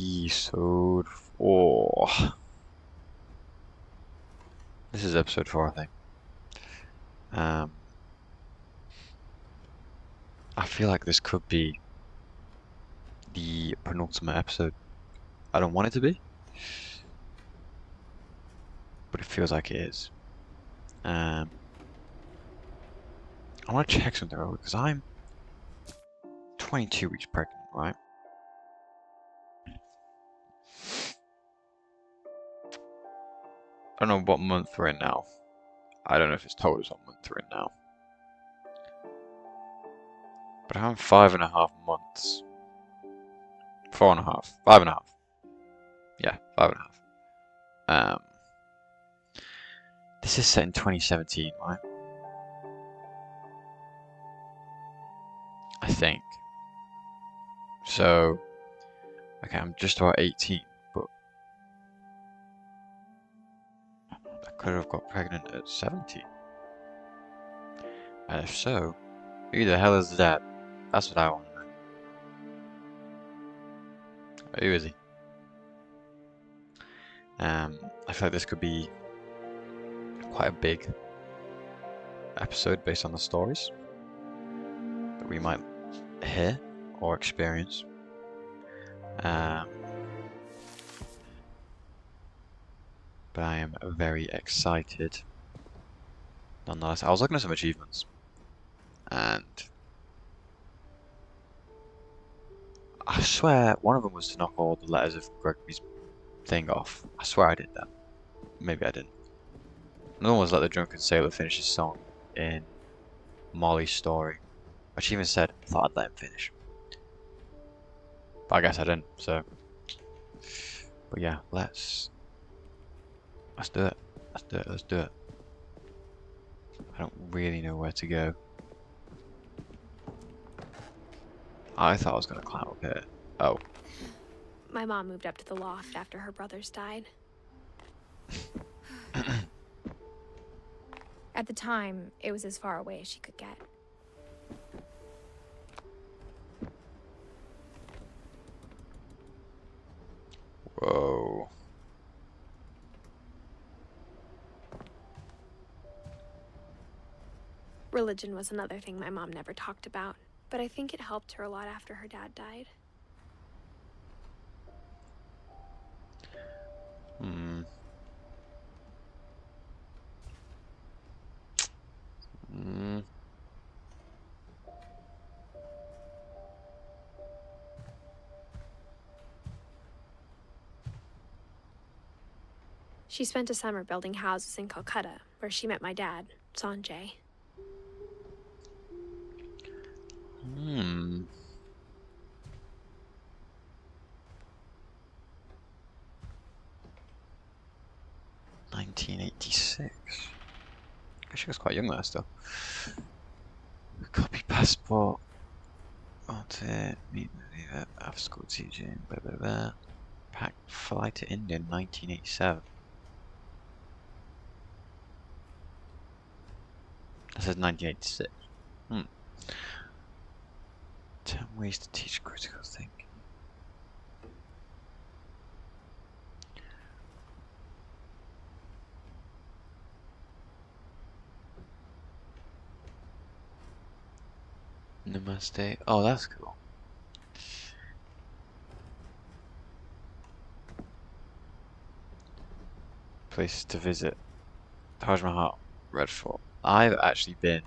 Episode 4. This is episode 4, I think. I feel like this could be the penultimate episode. I don't want it to be, but it feels like it is. I want to check something over because I'm 22 weeks pregnant, right? I don't know what month we're in now. I don't know if it's told us what month we're in now. But I'm 5.5 months. 4.5. 5.5. Yeah, 5.5. This is set in 2017, right? I think. So, okay, I'm just about 18, but I could have got pregnant at 17. And if so, who the hell is that? That's what I want to know. Who is he? I feel like this could be quite a big episode based on the stories that we might hear or experience. But I am very excited. Nonetheless, I was looking at some achievements, and I swear one of them was to knock all the letters of Gregory's thing off. I swear I did that. Maybe I didn't. Another one was let the drunken sailor finish his song in Molly's story. But she even said, I thought I'd let him finish. But I guess I didn't, so. But yeah, let's do it. Let's do it. I don't really know where to go. I thought I was gonna climb up here. Oh. My mom moved up to the loft after her brothers died. At the time, it was as far away as she could get. Whoa. Religion was another thing my mom never talked about, but I think it helped her a lot after her dad died. Hmm. Hmm. She spent a summer building houses in Calcutta, where she met my dad, Sanjay. Hmm. (1986). She was quite young there still. Copy passport. Meet after school teaching. Blah blah blah. Pack flight to India in 1987. That says 1986. 10 ways to teach critical thinking. Namaste. Oh, that's cool. Places to visit. Taj Mahal, Red Fort. I've actually been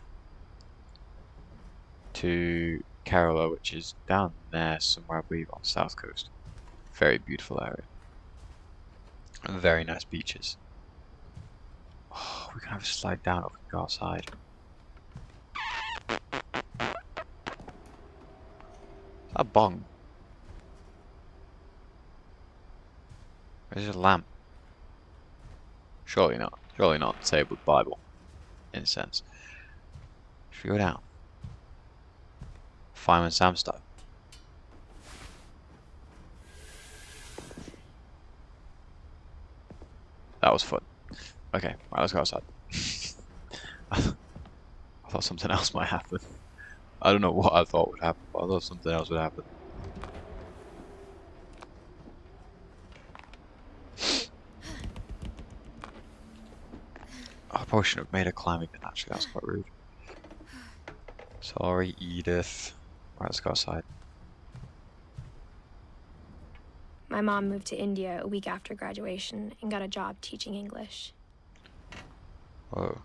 to Kerala, which is down there somewhere, I believe, on the south coast. Very beautiful area. And very nice beaches. Oh, we can have a slide down or we can go outside. A bong. Where's a lamp? Surely not. Surely not disabled Bible. Incense. Should we go down? Fireman Sam style. That was fun. Okay, right, let's go outside. I thought something else might happen. I don't know what I thought would happen, but I thought something else would happen. probably shouldn't have made her climb again, actually, that's quite rude. Sorry, Edith. Right, let's go outside. My mom moved to India a week after graduation and got a job teaching English. Whoa.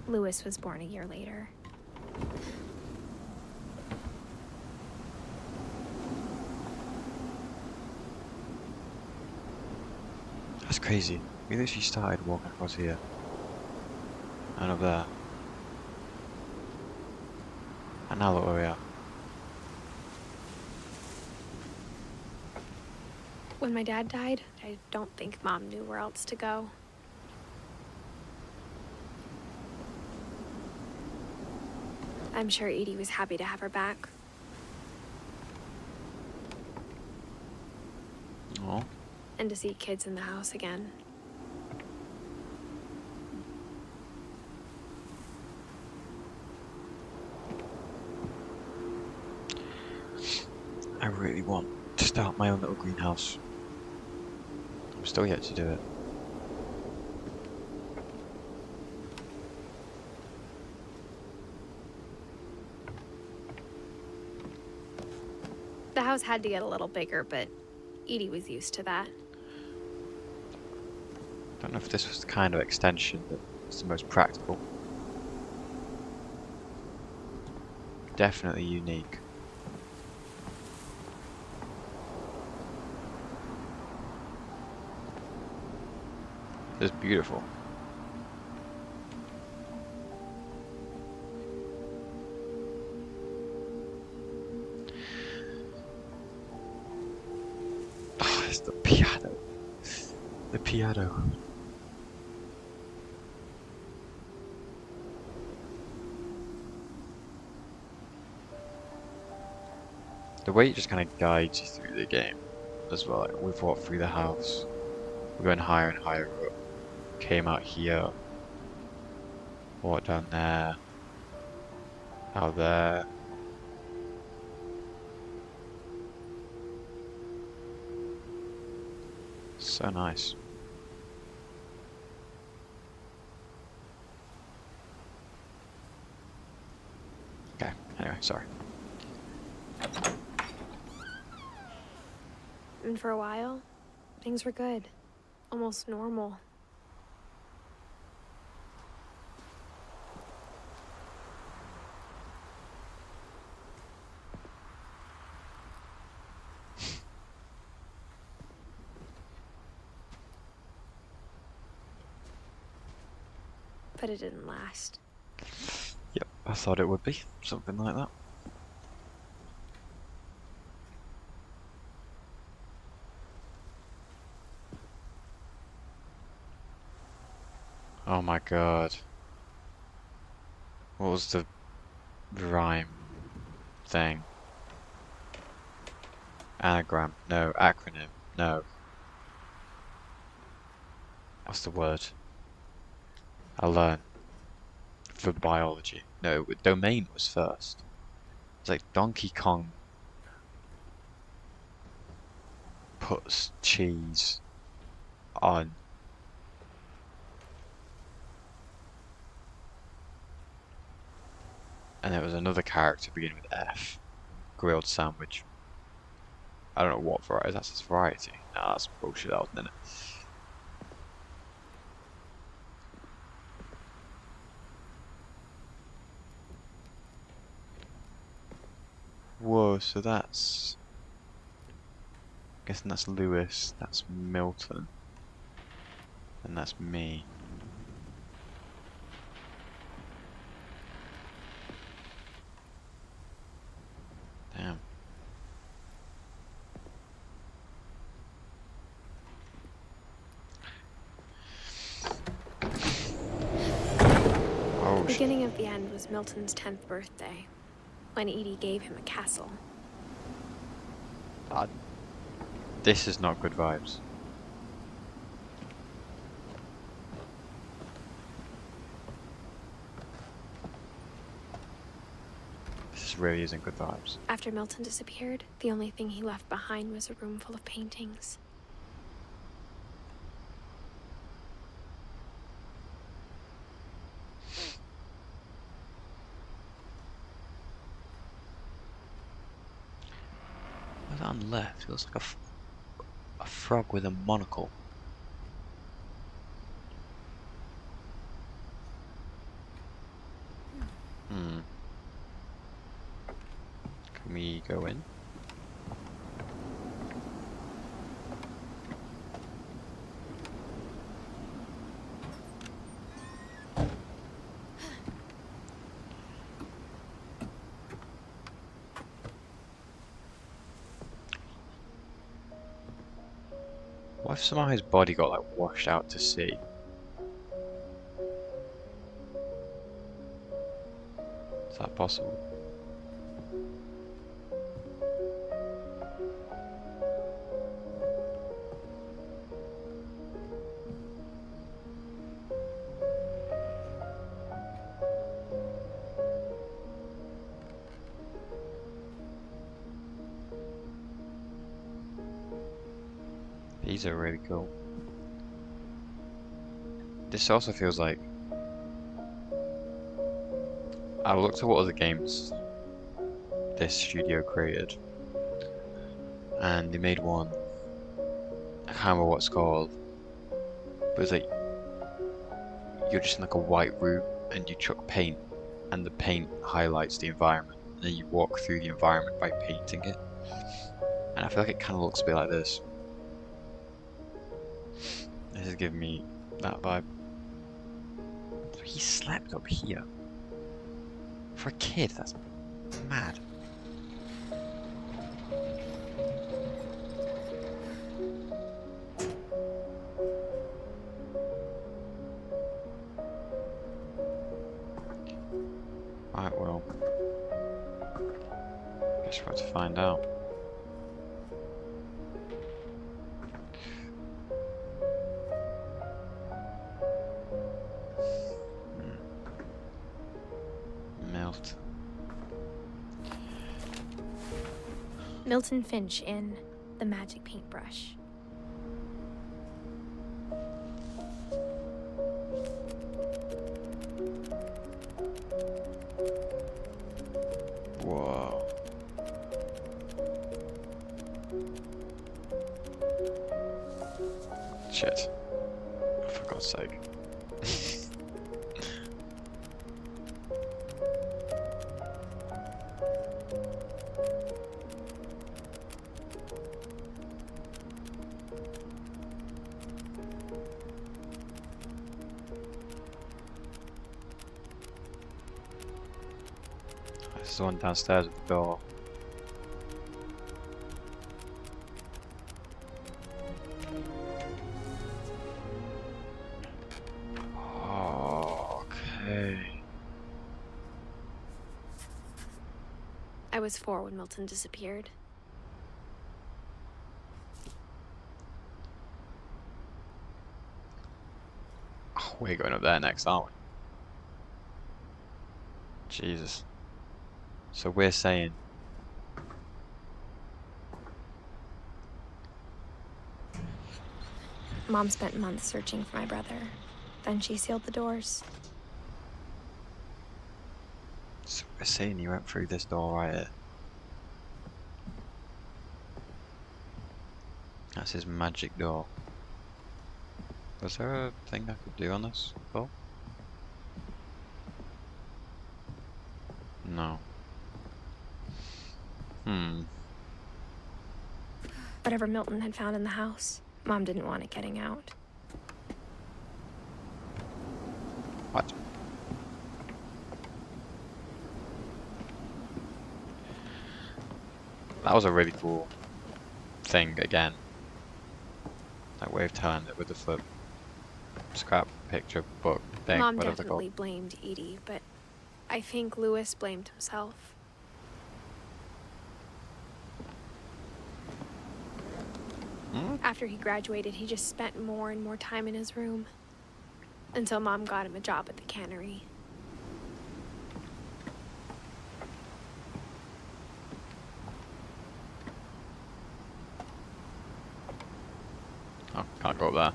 Lewis was born a year later. That's crazy. We literally started walking across here. And up there. And now look where we are. When my dad died, I don't think Mom knew where else to go. I'm sure Edie was happy to have her back. Oh. And to see kids in the house again. I really want to start my own little greenhouse. I'm still yet to do it. The house had to get a little bigger, but Edie was used to that. Don't know if this was the kind of extension that was the most practical. Definitely unique. It's beautiful. Oh, it's the piano. The piano. The way it just kind of guides you through the game as well. Like we've walked through the house. We're going higher and higher up. Came out here. Walked down there. Out there. So nice. Okay, anyway, sorry. And for a while, things were good. Almost normal. But it didn't last. Yep, I thought it would be. Something like that. Oh my god. What was the rhyme thing? Anagram. No. Acronym. No. What's the word? I learned. For biology. No, domain was first. It's like Donkey Kong puts cheese on. And there was another character beginning with F. Grilled sandwich. I don't know what variety. That's its variety. Nah, that's bullshit, that wasn't in it. Whoa, so that's... guessing that's Lewis, that's Milton. And that's me. Damn. Oh, The beginning of the end was Milton's 10th birthday, when Edie gave him a castle. this is not good vibes. This really isn't good vibes. After Milton disappeared, the only thing he left behind was a room full of paintings. What's that on the left? It looks like a frog with a monocle. Hmm. Can we go in? What if somehow his body got like washed out to sea? Is that possible? These are really cool. This also feels like I looked at what other games this studio created, and they made one. I can't remember what it's called, but it's like you're just in like a white room and you chuck paint, and the paint highlights the environment, and then you walk through the environment by painting it. And I feel like it kind of looks a bit like this. This is giving me that vibe. So he slept up here. For a kid, that's mad. Right, well, guess we're about to find out. Milton. Milton Finch in The Magic Paintbrush. Whoa. Shit. For God's sake. This is the one downstairs with the door. Oh, okay. I was 4 when Milton disappeared. Oh, we're going up there next, aren't we? Jesus. So we're saying Mom spent months searching for my brother. Then she sealed the doors. he went through this door right here. That's his magic door. Was there a thing I could do on this door? No. Whatever Milton had found in the house, Mom didn't want it getting out. What? That was a really cool thing again. That way of telling it with the flip scrap picture book thing, Mom whatever they're definitely called. blamed Edie, but I think Lewis blamed himself. After he graduated, he just spent more and more time in his room. Until Mom got him a job at the cannery. Oh, can't go up there.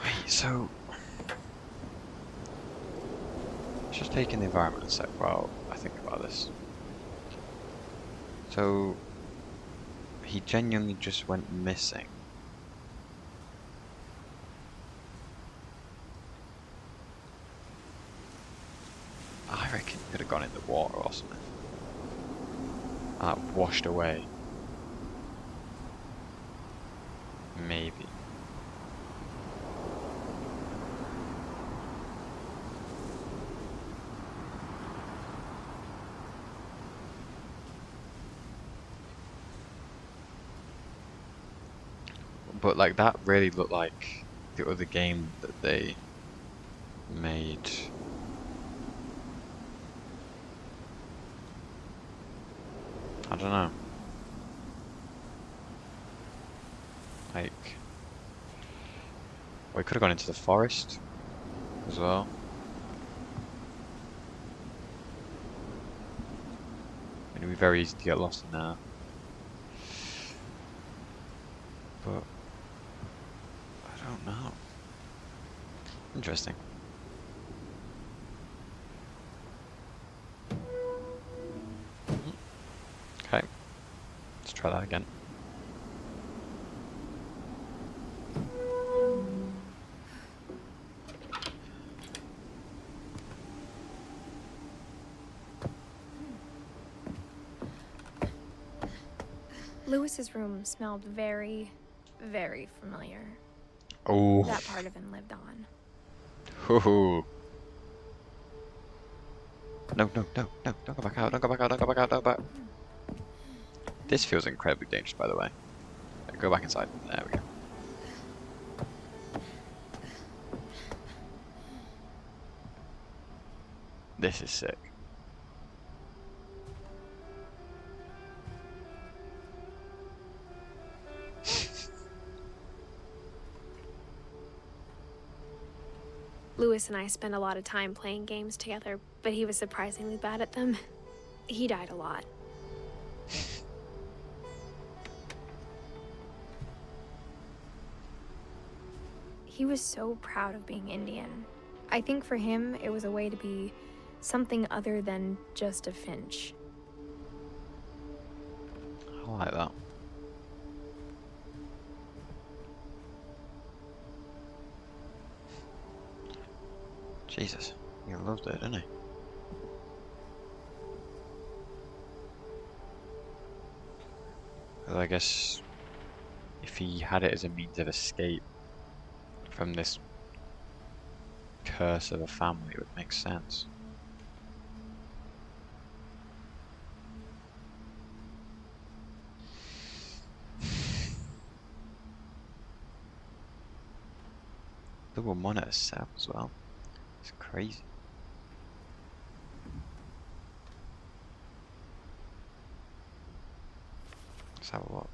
Wait, so... Just taking the environment a sec. Well, I think about this. So he genuinely just went missing. I reckon he could have gone in the water or something. Washed away. Maybe. But like that really looked like the other game that they made. I don't know. Like, we could have gone into the forest as well. It'd be very easy to get lost in there. But I don't know. Interesting. Okay, let's try that again. Lewis's room smelled very, very familiar. Oh. That part of him lived on. Hoo. No, no, no, no, don't go back out, don't go back out, don't go back out, don't go back. This feels incredibly dangerous, by the way. Go back inside. There we go. This is sick. Lewis and I spent a lot of time playing games together, but he was surprisingly bad at them. He died a lot. He was so proud of being Indian. I think for him, it was a way to be something other than just a Finch. I like that. Jesus, he loved it, didn't he? Well, I guess if he had it as a means of escape from this curse of a family, it would make sense. Double monitor setup as well. It's crazy. Let's have a look.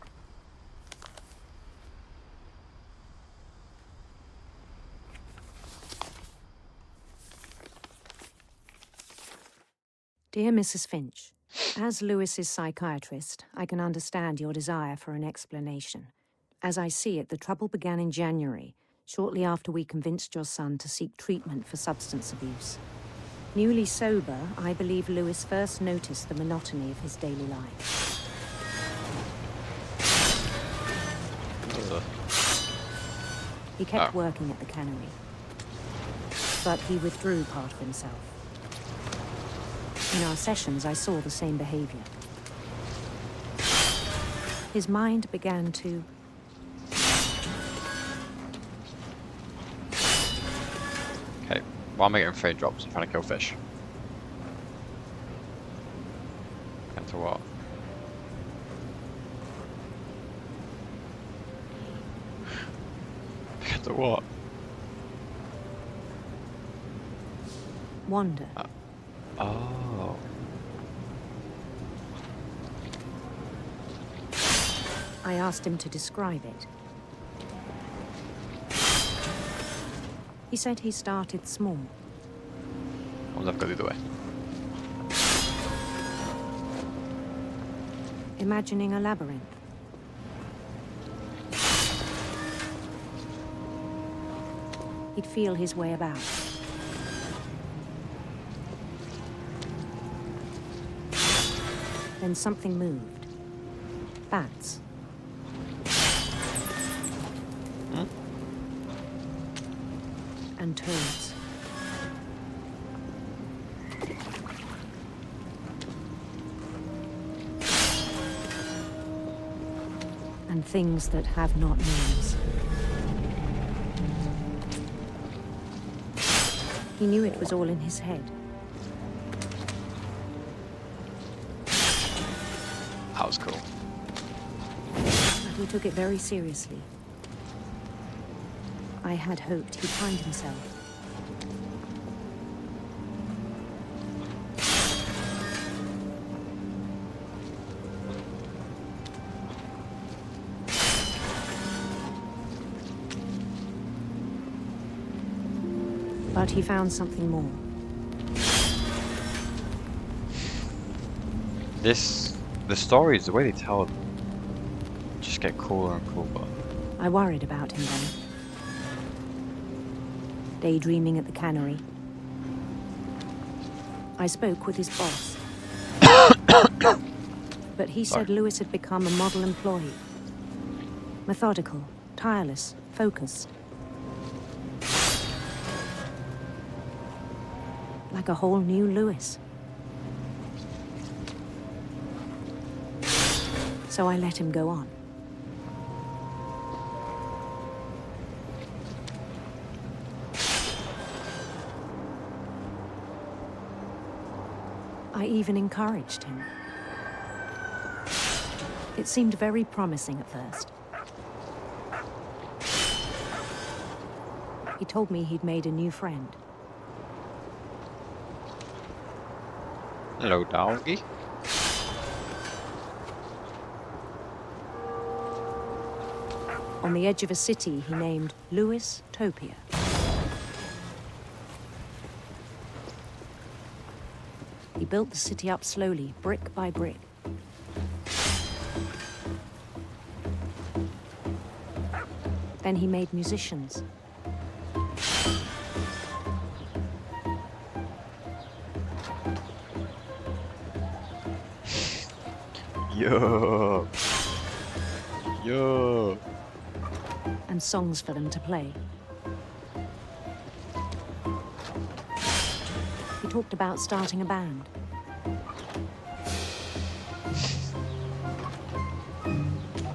Dear Mrs. Finch, as Lewis's psychiatrist, I can understand your desire for an explanation. As I see it, the trouble began in January, shortly after we convinced your son to seek treatment for substance abuse. Newly sober, I believe Lewis first noticed the monotony of his daily life. He kept working at the cannery, but he withdrew part of himself. In our sessions, I saw the same behavior. His mind began to... Okay, while I'm getting frame drops, I'm trying to kill fish. Enter what? Enter what? Wonder. Oh. I asked him to describe it. He said he started small. I'll never go the other way. Imagining a labyrinth. He'd feel his way about. Then something moved. Bats. And toads. And things that have not names. He knew it was all in his head. That was cool. But he took it very seriously. I had hoped he'd find himself. But he found something more. The stories, the way they tell them, just get cooler and cooler. I worried about him then. Daydreaming at the cannery. I spoke with his boss. But he said Lewis had become a model employee. Methodical, tireless, focused. Like a whole new Lewis. So I let him go on. I even encouraged him. It seemed very promising at first. He told me he'd made a new friend. Hello, doggy. On the edge of a city he named Lewis Topia. He built the city up slowly, brick by brick. Then he made musicians. Yo. Yo. And songs for them to play. He talked about starting a band.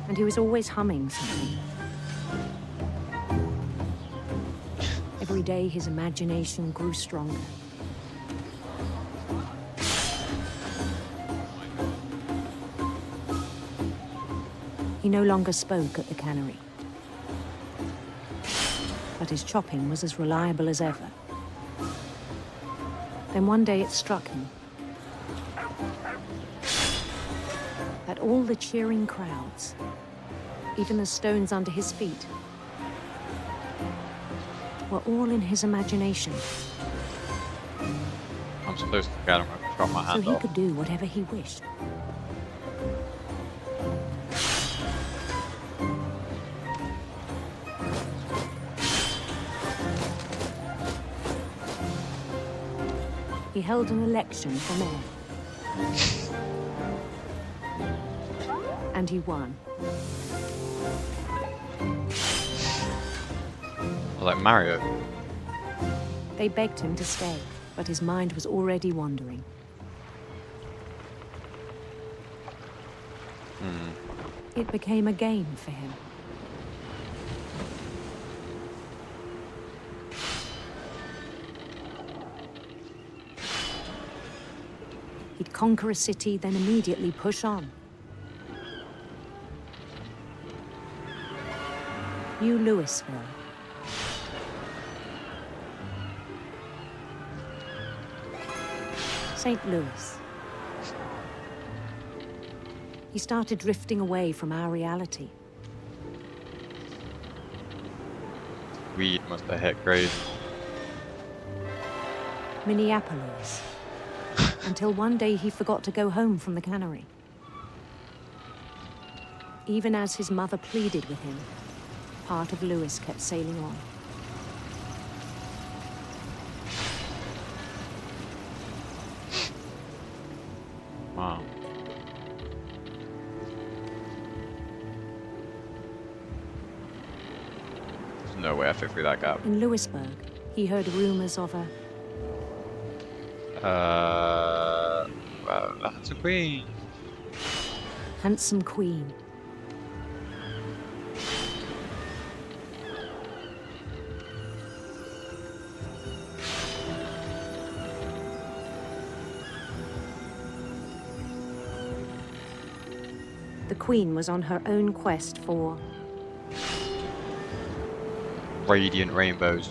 And he was always humming something. Every day his imagination grew stronger. He no longer spoke at the cannery. But his chopping was as reliable as ever. Then one day it struck him that all the cheering crowds, even the stones under his feet, were all in his imagination. I'm supposed to get him and chop my So hand he off. could do whatever he wished. He held an election for mayor. And he won. Like Mario. They begged him to stay, but his mind was already wandering. It became a game for him. He'd conquer a city, then immediately push on. New Louisville. St. Louis. He started drifting away from our reality. Weed must have hit crazy. Minneapolis. Until one day he forgot to go home from the cannery. Even as his mother pleaded with him, part of Lewis kept sailing on. Wow. No way I fit through that gap. In Louisburg, he heard rumours of a Well, that's a queen. handsome queen. The queen was on her own quest for Radiant rainbows.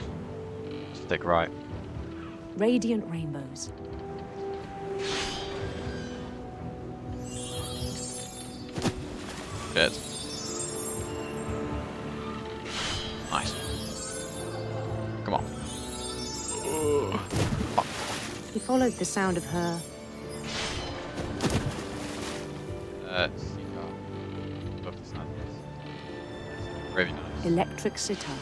Stick right. radiant rainbows. Good. Nice. Come on. He followed the sound of her Seagull. Love the sound of this. Really nice. electric sitar.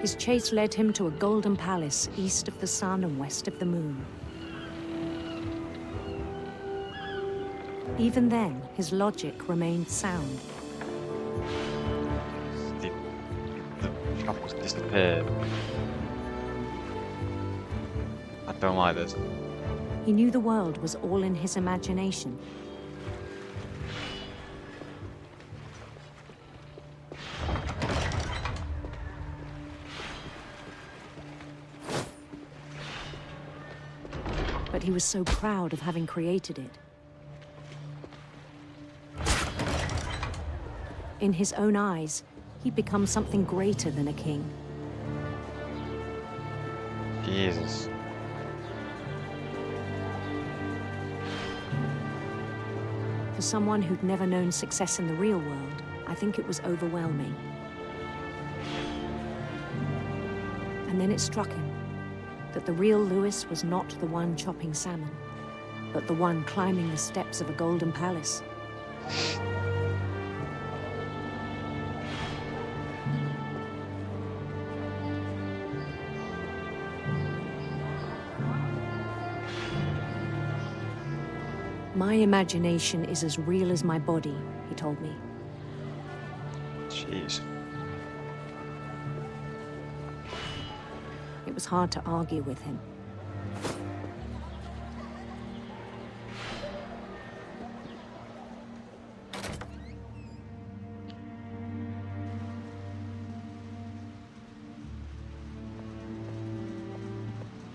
His chase led him to a golden palace east of the sun and west of the moon. Even then, his logic remained sound. The tropics disappeared. I don't like this. He knew the world was all in his imagination. But he was so proud of having created it. In his own eyes, he'd become something greater than a king. Jesus. For someone who'd never known success in the real world, I think it was overwhelming. And then it struck him that the real Lewis was not the one chopping salmon, but the one climbing the steps of a golden palace. My imagination is as real as my body, he told me. Jeez. It was hard to argue with him.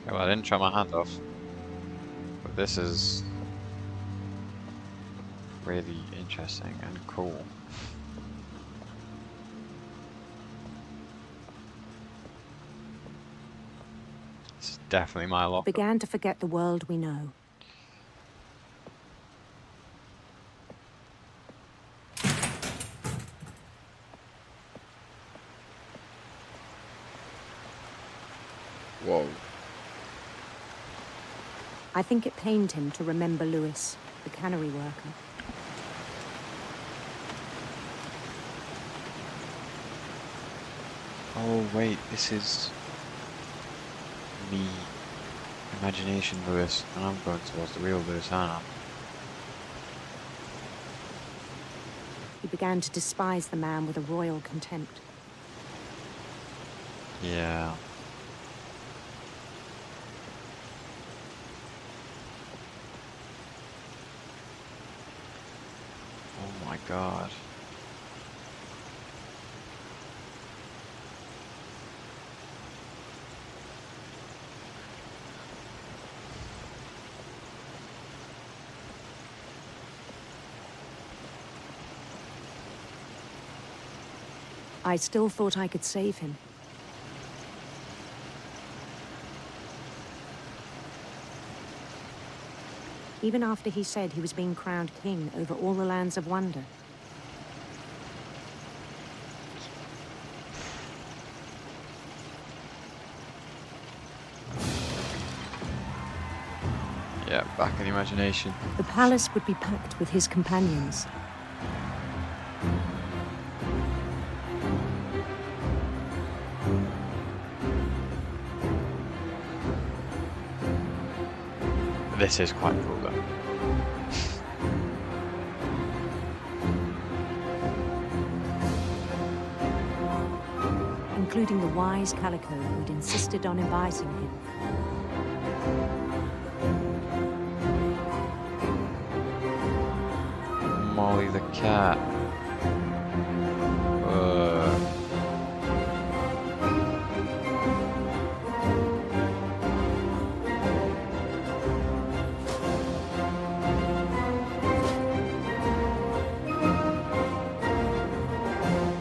Okay, well, I didn't try my hand off. But this is really interesting and cool. This is definitely my lock. Began to forget the world we know. Whoa. I think it pained him to remember Lewis, the cannery worker. Oh wait, this is me, imagination Lewis, and I'm going towards the real Lewis, aren't I? He began to despise the man with a royal contempt. Yeah. Oh my god. I still thought I could save him. Even after he said he was being crowned king over all the lands of wonder. Yeah, back in the imagination. The palace would be packed with his companions. This is quite cool though. Including the wise Calico who'd insisted on inviting him. Molly the cat.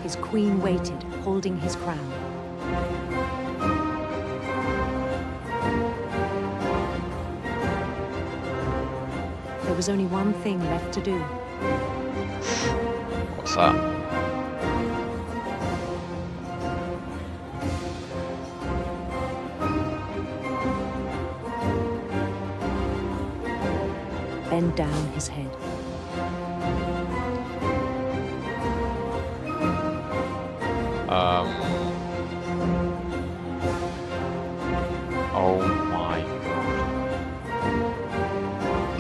His queen waited, holding his crown. There was only one thing left to do. What's that? Bend down his head. Oh my god.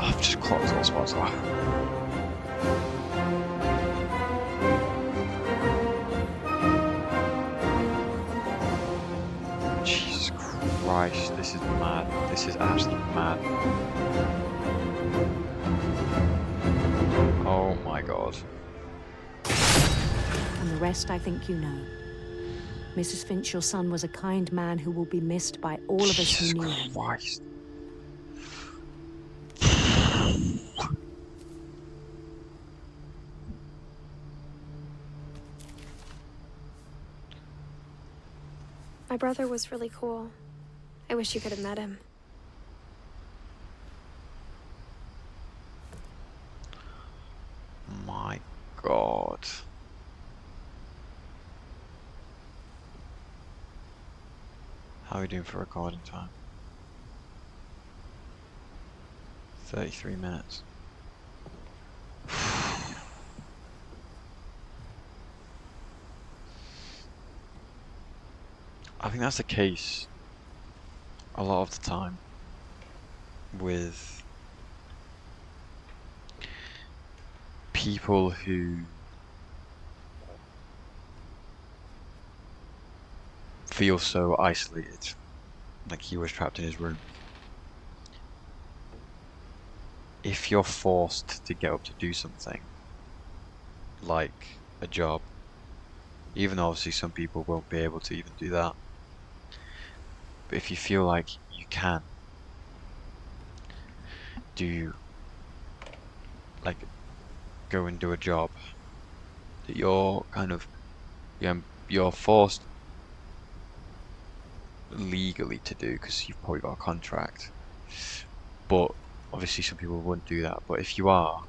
I've just clocked all spots off. Jesus Christ, this is mad. This is absolutely mad. Oh my god. And the rest I think you know. Mrs. Finch, your son was a kind man who will be missed by all of us who knew him. Jesus Christ. My brother was really cool. I wish you could have met him. My god. How are we doing for recording time? 33 minutes. I think that's the case a lot of the time with people who feel so isolated, like he was trapped in his room. If you're forced to get up to do something, like a job, even though obviously some people won't be able to even do that, but if you feel like you can do, like, go and do a job that you're kind of, you're forced legally to do because you've probably got a contract, but obviously some people wouldn't do that. But if you are,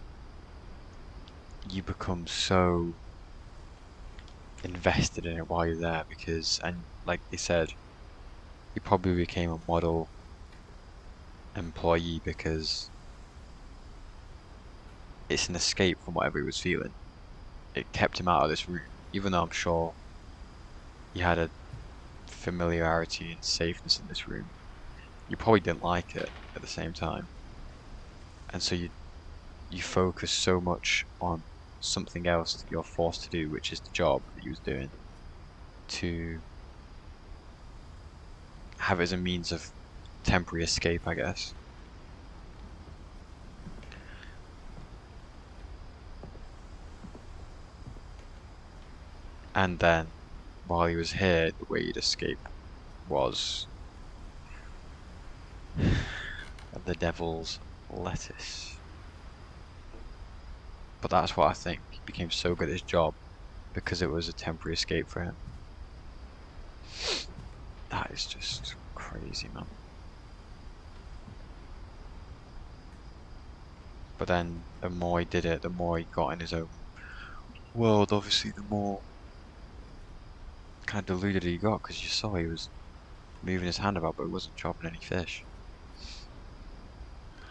you become so invested in it while you're there because, and like they said, you probably became a model employee because it's an escape from whatever he was feeling. It kept him out of this room, even though I'm sure he had a familiarity and safeness in this room. You probably didn't like it at the same time, and so you focus so much on something else that you're forced to do, which is the job that he was doing, to have it as a means of temporary escape, I guess. And then while he was here, the way he'd escape was the devil's lettuce. But that's what I think. He became so good at his job because it was a temporary escape for him. That is just crazy, man. But then the more he did it, the more he got in his own world, obviously, the more kind of deluded he got, because you saw he was moving his hand about but he wasn't chopping any fish.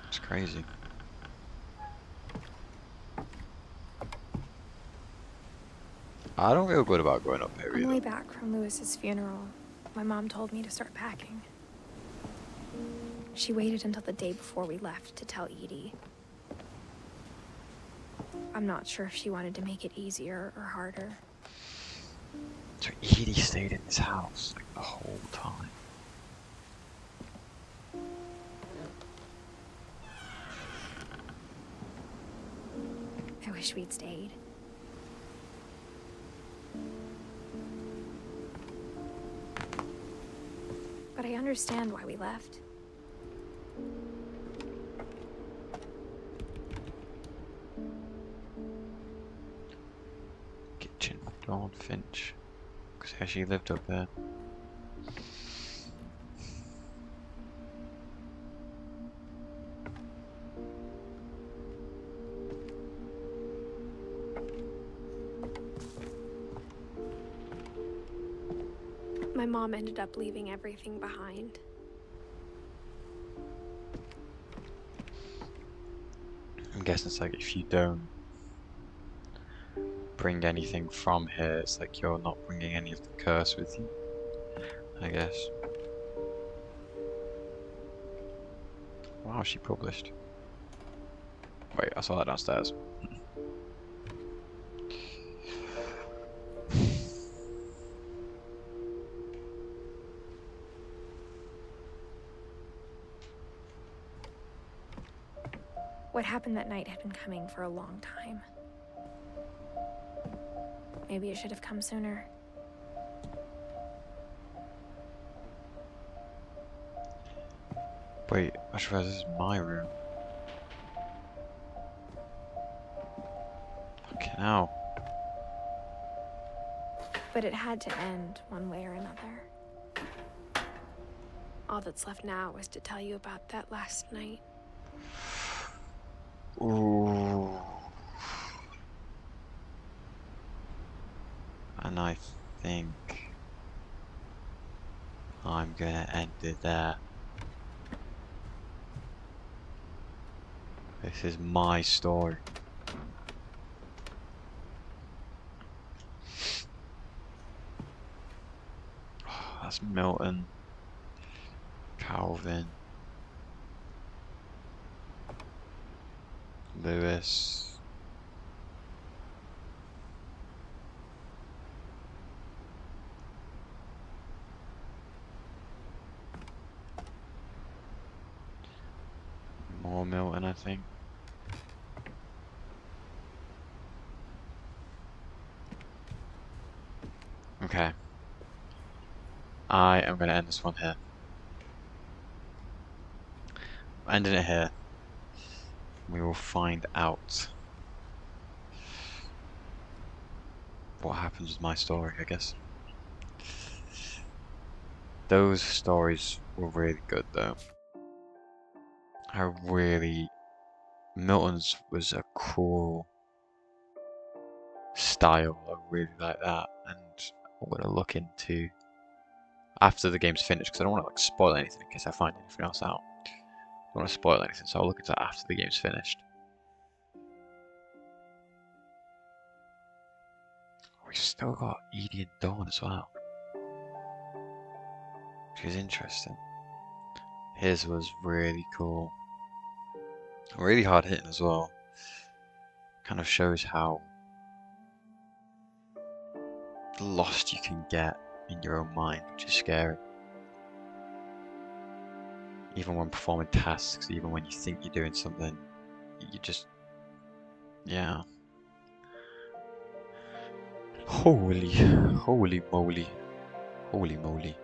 It's crazy. I don't feel good about going up here On the way either. back from Lewis's funeral, my mom told me to start packing. She waited until the day before we left to tell Edie. I'm not sure if she wanted to make it easier or harder. So Edie stayed in this house like the whole time. I wish we'd stayed. But I understand why we left. Kitchen, door, Finch. Because yeah, she lived up there. My mom ended up leaving everything behind. I'm guessing it's like if you don't bring anything from here, it's like you're not bringing any of the curse with you, I guess. Wow, she published. Wait, I saw that downstairs. What happened that night had been coming for a long time. Maybe it should have come sooner. Wait, I swear this is my room. Fucking hell. But it had to end one way or another. All that's left now is to tell you about that last night. Ooh. And I think I'm gonna end it there. This is my story. That's Milton, Calvin, Lewis. More Milton, I think. Okay. I am going to end this one here. I'm ending it here. We will find out what happens with my story, I guess. Those stories were really good, though. Milton's was a cool style. I really like that, and I'm going to look into after the game's finished, because I don't want to like spoil anything in case I find anything else out. I don't want to spoil anything, so I'll look into that after the game's finished. We've still got Edie and Dawn as well, which is interesting. His was really cool, really hard hitting as well. Kind of shows how lost you can get in your own mind, which is scary. Even when performing tasks, even when you think you're doing something, you just, yeah. Holy moly. Holy moly.